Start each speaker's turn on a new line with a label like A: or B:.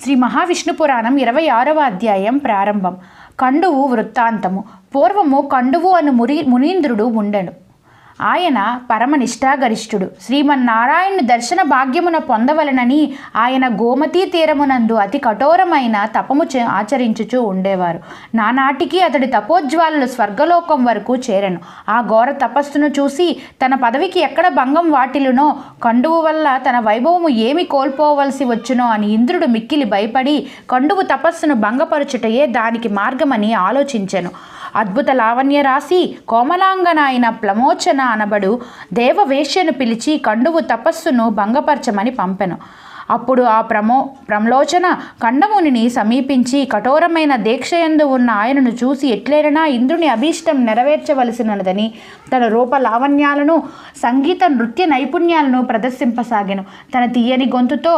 A: శ్రీ మహావిష్ణు పురాణం 26వ అధ్యాయం ప్రారంభం. కండువు వృత్తాంతము. పూర్వము కండువు అను మునీంద్రుడు ఉండెను. ఆయన పరమ నిష్ఠాగరిష్ఠుడు. శ్రీమన్నారాయణుని దర్శన భాగ్యమున పొందవలనని ఆయన గోమతీ తీరమునందు అతి కఠోరమైన తపము ఆచరించుచూ ఉండేవారు. నానాటికి అతడి తపోజ్వాలలు స్వర్గలోకం వరకు చేరెను. ఆ ఘోర తపస్సును చూసి తన పదవికి ఎక్కడ భంగం వాటిలునో, కండువు వల్ల తన వైభవము ఏమి కోల్పోవలసి వచ్చునో అని ఇంద్రుడు మిక్కిలి భయపడి కండువు తపస్సును భంగపరుచుటయే దానికి మార్గమని ఆలోచించెను. అద్భుత లావణ్య రాశి కోమలాంగనాయన ప్లమోచన అనబడు దేవవేశ్యను పిలిచి కండువు తపస్సును భంగపరచమని పంపెను. అప్పుడు ఆ ప్రమలోచన కండమునిని సమీపించి కఠోరమైన దీక్షయందు ఉన్న ఆయనను చూసి ఎట్లైనా ఇంద్రుని అభీష్టం నెరవేర్చవలసినదని తన రూప లావణ్యాలను, సంగీత నృత్య నైపుణ్యాలను ప్రదర్శింపసాగెను. తన తీయని గొంతుతో